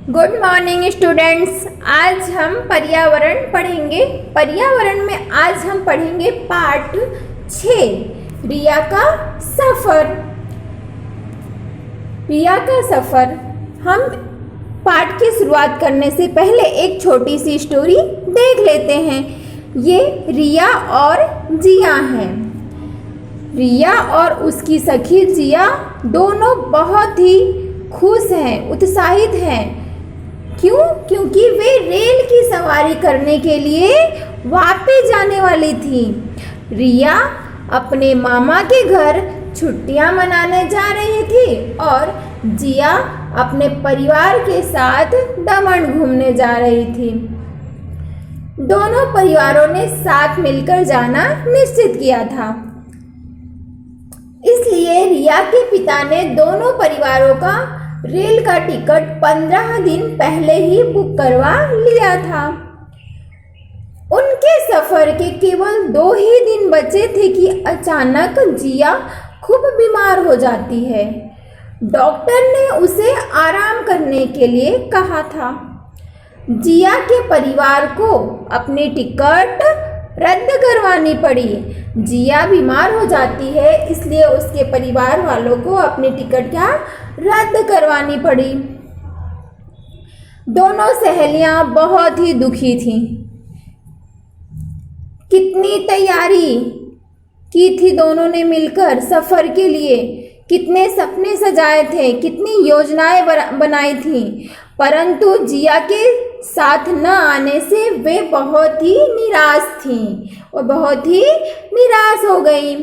Good morning students. आज हम पर्यावरण पढ़ेंगे। पर्यावरण में आज हम पढ़ेंगे पार्ट 6 रिया का सफ़र। रिया का सफ़र। हम पाठ की शुरुआत करने से पहले एक छोटी सी स्टोरी देख लेते हैं। ये रिया और जिया हैं। रिया और उसकी सखी जिया दोनों बहुत ही खुश हैं, उत्साहित हैं। क्यों? क्योंकि वे रेल की सवारी करने के लिए वापस जाने वाली थी। रिया अपने मामा के घर छुट्टियां मनाने जा रही थी और जिया अपने परिवार के साथ दमन घूमने जा रही थी। दोनों परिवारों ने साथ मिलकर जाना निश्चित किया था। इसलिए रिया के पिता ने दोनों परिवारों का रेल का टिकट 15 दिन पहले ही बुक करवा लिया था। उनके सफर के केवल 2 ही दिन बचे थे कि अचानक जिया खूब बीमार हो जाती है। डॉक्टर ने उसे आराम करने के लिए कहा था। जिया के परिवार को अपनी टिकट रद्द करवानी पड़ी। जिया बीमार हो जाती है, इसलिए उसके परिवार वालों को अपनी टिकट रद्द करवानी पड़ी। दोनों सहेलियां बहुत ही दुखी थीं। कितनी तैयारी की थी दोनों ने मिलकर सफर के लिए, कितने सपने सजाए थे, कितनी योजनाएं बनाई थी, परंतु जिया के साथ न आने से वे बहुत ही निराश थीं और बहुत ही निराश हो गई।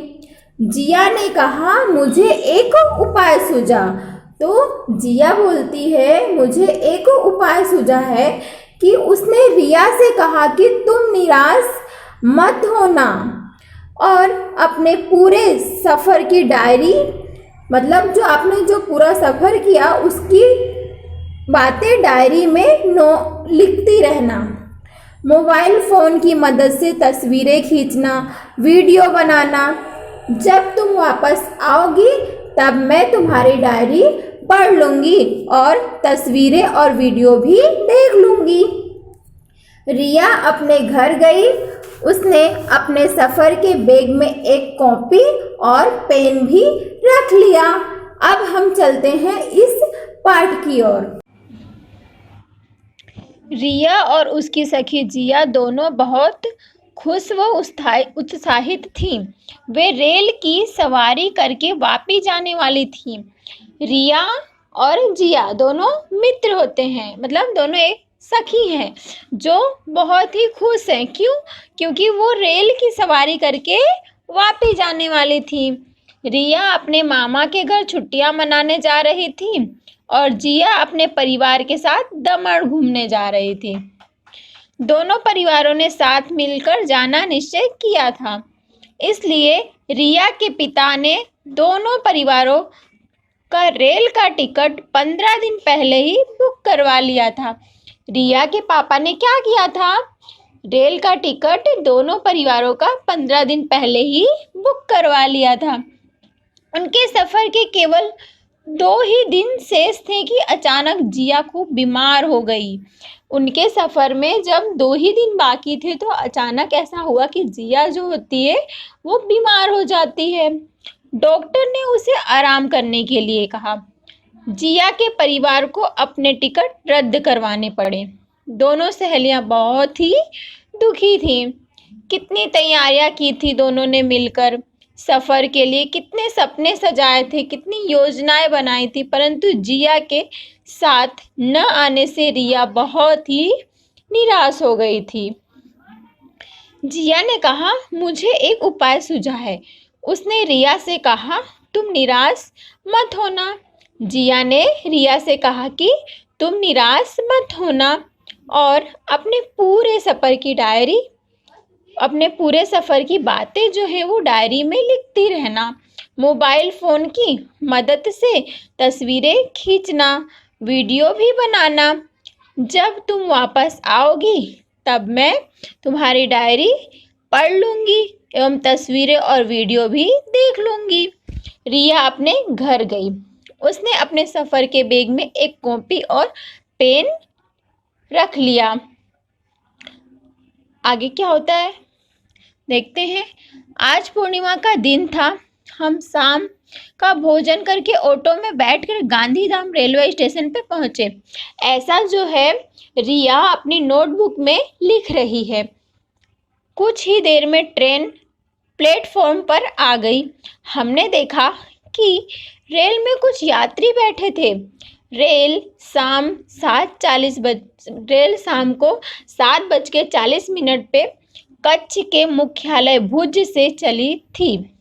जिया ने कहा, मुझे एक उपाय सूझा। तो जिया बोलती है, मुझे एक उपाय सूझा है कि उसने रिया से कहा कि तुम निराश मत होना और अपने पूरे सफ़र की डायरी, मतलब जो आपने जो पूरा सफ़र किया उसकी बातें डायरी में लिखती रहना। मोबाइल फ़ोन की मदद से तस्वीरें खींचना, वीडियो बनाना। जब तुम वापस आओगी तब मैं तुम्हारी डायरी पढ़ लूँगी और तस्वीरें और वीडियो भी देख लूँगी। रिया अपने घर गई। उसने अपने सफ़र के बैग में एक कॉपी और पेन भी रख लिया। अब हम चलते हैं इस पाठ की ओर। रिया और उसकी सखी जिया दोनों बहुत खुश व उत्साहित थीं। वे रेल की सवारी करके वापस जाने वाली थीं। रिया और जिया दोनों मित्र होते हैं, मतलब दोनों एक सखी हैं जो बहुत ही खुश हैं। क्यों? क्योंकि वो रेल की सवारी करके वापस जाने वाली थी। रिया अपने मामा के घर छुट्टियां मनाने जा रही थी और जिया अपने परिवार के साथ दमन घूमने जा रही थी। दोनों परिवारों ने साथ मिलकर जाना निश्चय किया था। इसलिए रिया के पिता ने दोनों परिवारों का रेल का टिकट 15 दिन पहले ही बुक करवा लिया था। रिया के पापा ने क्या किया था? रेल का टिकट दोनों परिवारों का 15 दिन पहले ही बुक करवा लिया था। उनके सफ़र के केवल 2 ही दिन शेष थे कि अचानक जिया खूब बीमार हो गई। उनके सफ़र में जब 2 ही दिन बाकी थे तो अचानक ऐसा हुआ कि जिया जो होती है वो बीमार हो जाती है। डॉक्टर ने उसे आराम करने के लिए कहा। जिया के परिवार को अपने टिकट रद्द करवाने पड़े। दोनों सहेलियां बहुत ही दुखी थीं। कितनी तैयारियां की थी दोनों ने मिलकर सफ़र के लिए, कितने सपने सजाए थे, कितनी योजनाएं बनाई थी, परंतु जिया के साथ न आने से रिया बहुत ही निराश हो गई थी। जिया ने कहा, मुझे एक उपाय सूझा है। उसने रिया से कहा, तुम निराश मत होना। जिया ने रिया से कहा कि तुम निराश मत होना और अपने पूरे सफ़र की बातें जो है वो डायरी में लिखती रहना। मोबाइल फ़ोन की मदद से तस्वीरें खींचना, वीडियो भी बनाना। जब तुम वापस आओगी तब मैं तुम्हारी डायरी पढ़ लूँगी एवं तस्वीरें और वीडियो भी देख लूँगी। रिया अपने घर गई। उसने अपने सफ़र के बैग में एक कॉपी और पेन रख लिया। आगे क्या होता है देखते हैं। आज पूर्णिमा का दिन था। हम शाम का भोजन करके ऑटो में बैठकर गांधीधाम रेलवे स्टेशन पे पहुंचे। ऐसा जो है रिया अपनी नोटबुक में लिख रही है। कुछ ही देर में ट्रेन प्लेटफॉर्म पर आ गई। हमने देखा कि रेल में कुछ यात्री बैठे थे। रेल शाम को 7:40 पे कच्छ के मुख्यालय भुज से चली थी।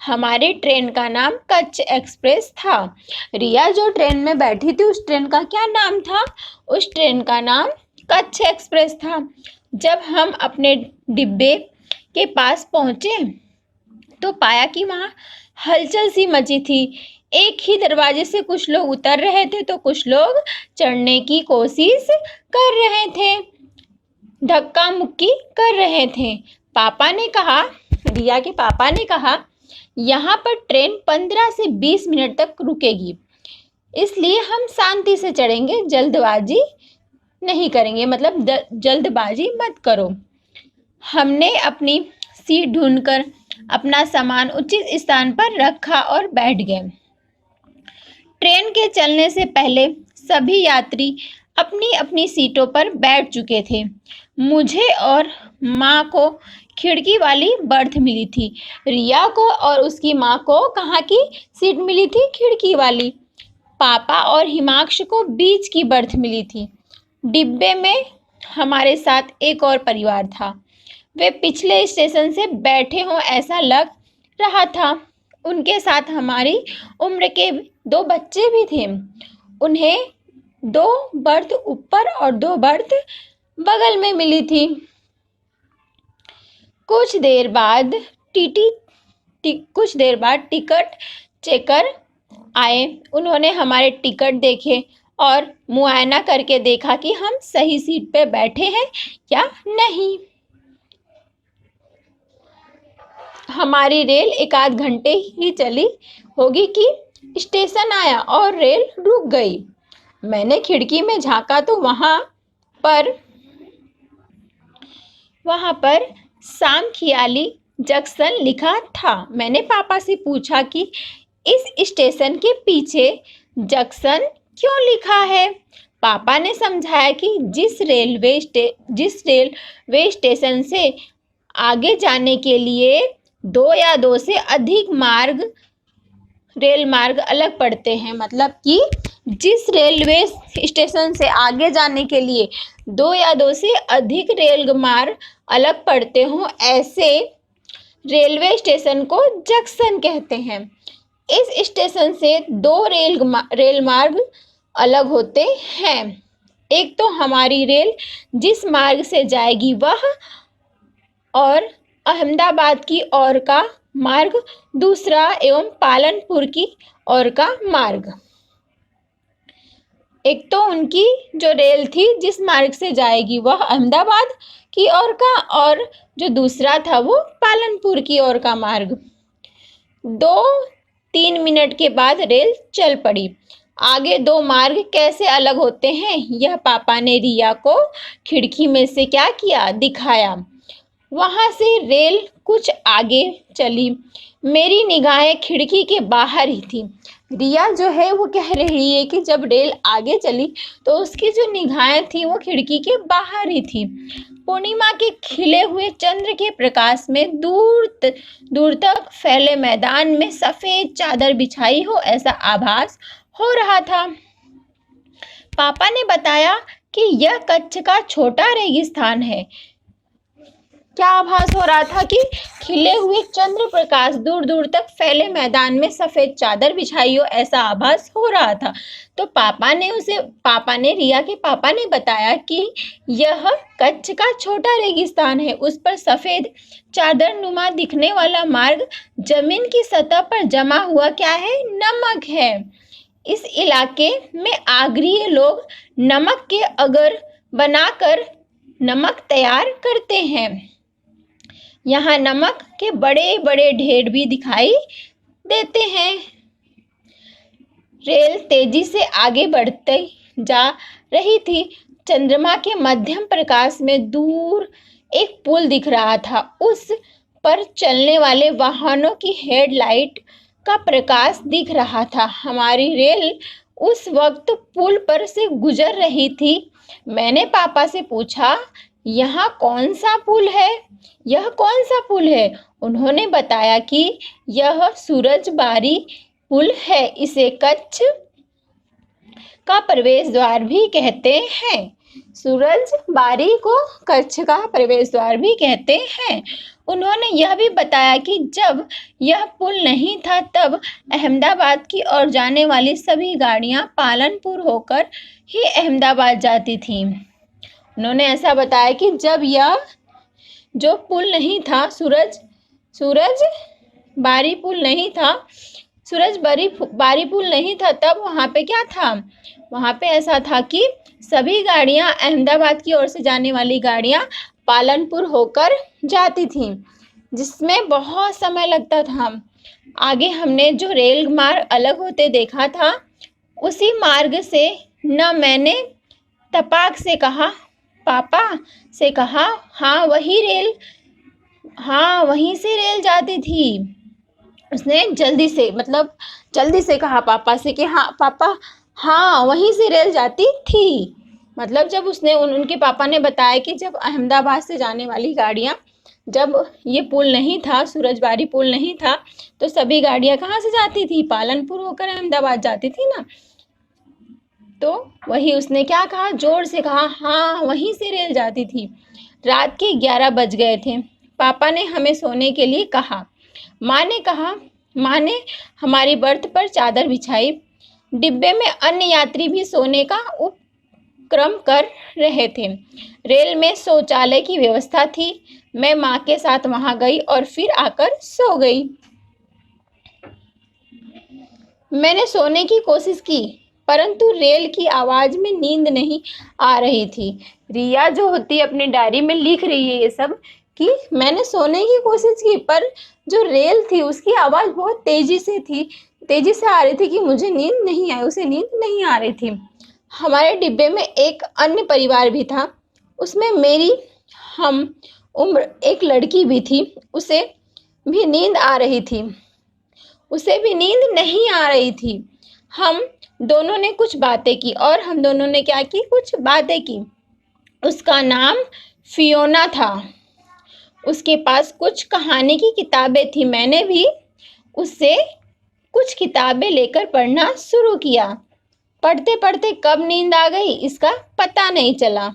हमारी ट्रेन का नाम कच्छ एक्सप्रेस था। रिया जो ट्रेन में बैठी थी उस ट्रेन का क्या नाम था? उस ट्रेन का नाम कच्छ एक्सप्रेस था। जब हम अपने डिब्बे के पास पहुंचे तो पाया कि वहां हलचल सी मची थी। एक ही दरवाजे से कुछ लोग उतर रहे थे तो कुछ लोग चढ़ने की कोशिश कर रहे थे, धक्का मुक्की कर रहे थे। रिया के पापा ने कहा यहाँ पर ट्रेन 15 से 20 मिनट तक रुकेगी, इसलिए हम शांति से चढ़ेंगे, जल्दबाजी नहीं करेंगे, मतलब जल्दबाजी मत करो। हमने अपनी सीट ढूंढकर अपना सामान उचित स्थान पर रखा और बैठ गए। ट्रेन के चलने से पहले सभी यात्री अपनी अपनी सीटों पर बैठ चुके थे। मुझे और माँ को खिड़की वाली बर्थ मिली थी। रिया को और उसकी माँ को कहाँ की सीट मिली थी? खिड़की वाली। पापा और हिमांश को बीच की बर्थ मिली थी। डिब्बे में हमारे साथ एक और परिवार था। वे पिछले स्टेशन से बैठे हों ऐसा लग रहा था। उनके साथ हमारी उम्र के 2 बच्चे भी थे। उन्हें 2 बर्थ ऊपर और 2 बर्थ बगल में मिली थी। कुछ देर बाद टिकट चेकर आए। उन्होंने हमारे टिकट देखे और मुआयना करके देखा कि हम सही सीट पे बैठे हैं या नहीं। हमारी रेल 1 आध घंटे ही चली होगी कि स्टेशन आया और रेल रुक गई। मैंने खिड़की में झांका तो वहां पर सामखियाली जंक्शन लिखा था। मैंने पापा से पूछा कि इस स्टेशन के पीछे जंक्शन क्यों लिखा है? पापा ने समझाया कि जिस रेलवे स्टेशन से आगे जाने के लिए 2 या 2 से अधिक रेल मार्ग अलग पड़ते हैं। मतलब कि जिस रेलवे स्टेशन से आगे जाने के लिए 2 या 2 से अधिक रेल मार्ग अलग पड़ते हों, ऐसे रेलवे स्टेशन को जंक्शन कहते हैं। इस स्टेशन से 2 रेल मार्ग अलग होते हैं। एक तो हमारी रेल जिस मार्ग से जाएगी वह, और अहमदाबाद की ओर का मार्ग दूसरा, एवं पालनपुर की ओर का मार्ग। एक तो उनकी जो रेल थी जिस मार्ग से जाएगी वह अहमदाबाद की ओर का, और जो दूसरा था वो पालनपुर की ओर का मार्ग। 2-3 मिनट के बाद रेल चल पड़ी। आगे 2 मार्ग कैसे अलग होते हैं यह पापा ने रिया को खिड़की में से क्या किया? दिखाया। वहां से रेल कुछ आगे चली। मेरी निगाहें खिड़की के बाहर ही थी। रिया जो है वो कह रही है कि जब रेल आगे चली तो उसकी जो निगाहें थी वो खिड़की के बाहर ही थी। पूर्णिमा के खिले हुए चंद्र के प्रकाश में दूर तक फैले मैदान में सफेद चादर बिछाई हो ऐसा आभास हो रहा था। पापा ने बताया कि यह कच्छ का छोटा रेगिस्तान है। क्या आभास हो रहा था? कि खिले हुए चंद्र प्रकाश दूर दूर तक फैले मैदान में सफेद चादर बिछाई हो ऐसा आभास हो रहा था। तो रिया के पापा ने बताया कि यह कच्छ का छोटा रेगिस्तान है। उस पर सफेद चादर नुमा दिखने वाला मार्ग जमीन की सतह पर जमा हुआ क्या है? नमक है। इस इलाके में आगरीय लोग नमक के अगर बनाकर नमक तैयार करते हैं। यहाँ नमक के बड़े बड़े ढेर भी दिखाई देते हैं। रेल तेजी से आगे बढ़ती जा रही थी। चंद्रमा के मध्यम प्रकाश में दूर एक पुल दिख रहा था। उस पर चलने वाले वाहनों की हेडलाइट का प्रकाश दिख रहा था। हमारी रेल उस वक्त पुल पर से गुजर रही थी। मैंने पापा से पूछा, यहाँ कौन सा पुल है? यह कौन सा पुल है? उन्होंने बताया कि यह सूरजबारी पुल है। इसे कच्छ का प्रवेश द्वार भी कहते हैं। सूरजबारी को कच्छ का प्रवेश द्वार भी कहते हैं। उन्होंने यह भी बताया कि जब यह पुल नहीं था तब अहमदाबाद की ओर जाने वाली सभी गाड़ियां पालनपुर होकर ही अहमदाबाद जाती थीं। उन्होंने ऐसा बताया कि जब यह जो पुल नहीं था, सूरजबारी पुल नहीं था, बारी पुल नहीं था, तब वहाँ पे क्या था? वहाँ पे ऐसा था कि सभी गाड़ियाँ, अहमदाबाद की ओर से जाने वाली गाड़ियाँ पालनपुर होकर जाती थीं, जिसमें बहुत समय लगता था। आगे हमने जो रेल मार्ग अलग होते देखा था, उसी मार्ग से न मैंने तपाक से कहा, पापा से कहा, हाँ वहीं से रेल जाती थी। उसने जल्दी से कहा पापा से कि हाँ पापा, हाँ वहीं से रेल जाती थी। मतलब जब उनके पापा ने बताया कि जब अहमदाबाद से जाने वाली गाड़ियाँ, जब ये पुल नहीं था, सूरजबारी पुल नहीं था, तो सभी गाड़ियाँ कहाँ से जाती थी? पालनपुर होकर अहमदाबाद जाती थी ना। तो वही उसने क्या कहा? जोर से कहा, हाँ वहीं से रेल जाती थी। रात के 11 बज गए थे। पापा ने हमें सोने के लिए कहा। माँ ने हमारी बर्थ पर चादर बिछाई। डिब्बे में अन्य यात्री भी सोने का उपक्रम कर रहे थे। रेल में शौचालय की व्यवस्था थी। मैं माँ के साथ वहां गई और फिर आकर सो गई। मैंने सोने की कोशिश की, परंतु रेल की आवाज में नींद नहीं आ रही थी। रिया जो होती है अपनी डायरी में लिख रही है ये सब कि मैंने सोने की कोशिश की, पर जो रेल थी उसकी आवाज बहुत तेजी से आ रही थी कि मुझे नींद नहीं आई, उसे नींद नहीं आ रही थी। हमारे डिब्बे में एक अन्य परिवार भी था। उसमें मेरी हम उम्र एक लड़की भी थी। उसे भी नींद नहीं आ रही थी। हम दोनों ने कुछ बातें की और हम दोनों ने क्या की? कुछ बातें की। उसका नाम फियोना था। उसके पास कुछ कहानी की किताबें थी। मैंने भी उससे कुछ किताबें लेकर पढ़ना शुरू किया। पढ़ते पढ़ते कब नींद आ गई इसका पता नहीं चला।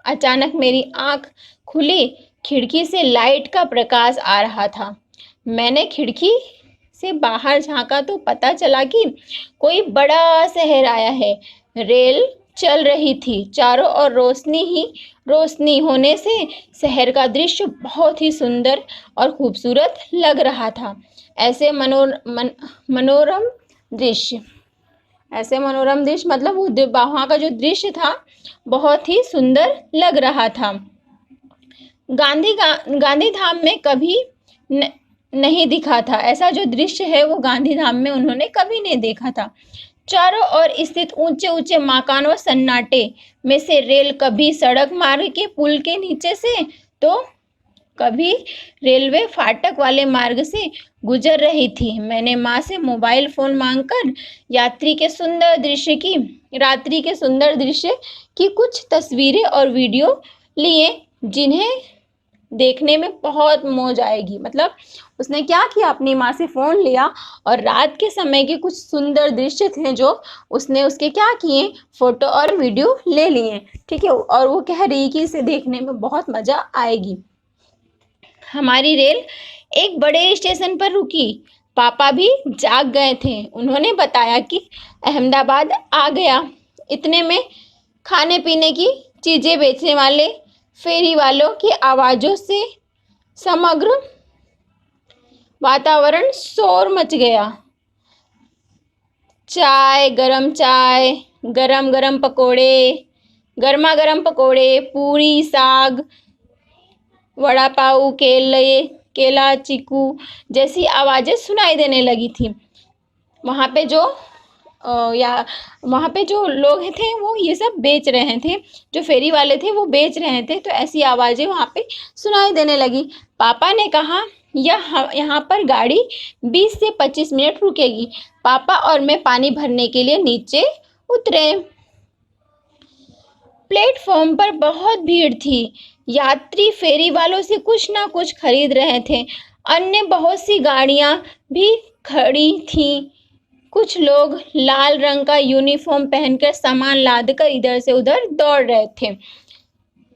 अचानक मेरी आंख खुली। खिड़की से लाइट का प्रकाश आ रहा था। मैंने खिड़की से बाहर झांका तो पता चला कि कोई बड़ा शहर आया है। रेल चल रही थी। चारों ओर रोशनी ही रोशनी होने से शहर का दृश्य बहुत ही सुंदर और खूबसूरत लग रहा था। ऐसे मनोरम दृश्य मतलब वहाँ का जो दृश्य था बहुत ही सुंदर लग रहा था। गांधी धाम में कभी नहीं दिखा था। ऐसा जो दृश्य है वो गांधी धाम में उन्होंने कभी नहीं देखा था। चारों ओर स्थित ऊंचे ऊंचे मकान और सन्नाटे में से रेल कभी सड़क मार्ग के पुल के नीचे से तो कभी रेलवे फाटक वाले मार्ग से गुजर रही थी। मैंने माँ से मोबाइल फोन मांगकर रात्रि के सुंदर दृश्य की कुछ तस्वीरें और वीडियो लिए, जिन्हें देखने में बहुत मौज आएगी। मतलब उसने क्या किया? अपनी माँ से फोन लिया और रात के समय के कुछ सुंदर दृश्य थे जो उसने उसके क्या किए? फोटो और वीडियो ले लिए। ठीक है, और वो कह रही कि इसे देखने में बहुत मजा आएगी। हमारी रेल एक बड़े स्टेशन पर रुकी। पापा भी जाग गए थे। उन्होंने बताया कि अहमदाबाद आ गया। इतने में खाने पीने की चीजें बेचने वाले फेरी वालों की आवाजों से समग्र वातावरण शोर मच गया। चाय, गरम गरम पकोड़े, गर्मा गर्म पकोड़े, पूरी, साग, वड़ा पाव, केला, चीकू जैसी आवाजें सुनाई देने लगी थी। वहाँ पे जो या वहाँ पे जो लोग थे वो ये सब बेच रहे थे, जो फेरी वाले थे वो बेच रहे थे। तो ऐसी आवाज़ें वहाँ पे सुनाई देने लगी। पापा ने कहा यहाँ पर गाड़ी 20 से 25 मिनट रुकेगी। पापा और मैं पानी भरने के लिए नीचे उतरे। प्लेटफॉर्म पर बहुत भीड़ थी। यात्री फेरी वालों से कुछ ना कुछ खरीद रहे थे। अन्य बहुत सी गाड़ियां भी खड़ी थीं। कुछ लोग लाल रंग का यूनिफॉर्म पहनकर सामान लादकर इधर से उधर दौड़ रहे थे।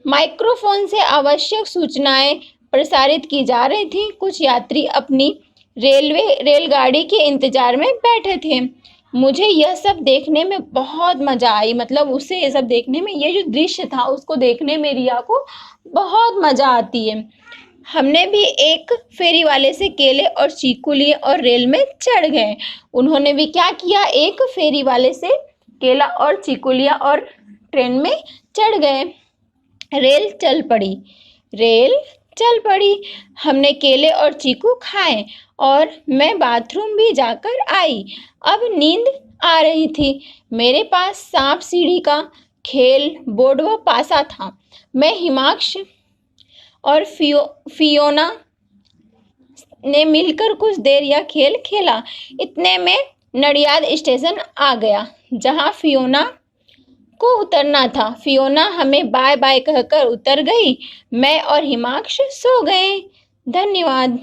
माइक्रोफोन से आवश्यक सूचनाएं प्रसारित की जा रही थी। कुछ यात्री अपनी रेलगाड़ी के इंतजार में बैठे थे। मुझे यह सब देखने में बहुत मजा आई, मतलब उसे ये सब देखने में, ये जो दृश्य था उसको देखने में रिया को बहुत मजा आती है। हमने भी एक फेरी वाले से केले और चीकू लिए और रेल में चढ़ गए। उन्होंने भी क्या किया, एक फेरी वाले से केला और चीकू लिया और ट्रेन में चढ़ गए। रेल चल पड़ी। हमने केले और चीकू खाए और मैं बाथरूम भी जाकर आई। अब नींद आ रही थी। मेरे पास सांप सीढ़ी का खेल बोर्ड व पासा था। मैं हिमाक्ष और फियोना ने मिलकर कुछ देर यह खेल खेला। इतने में नडियाद स्टेशन आ गया, जहां फियोना को उतरना था। फियोना हमें बाय बाय कहकर उतर गई। मैं और हिमाक्ष सो गए। धन्यवाद।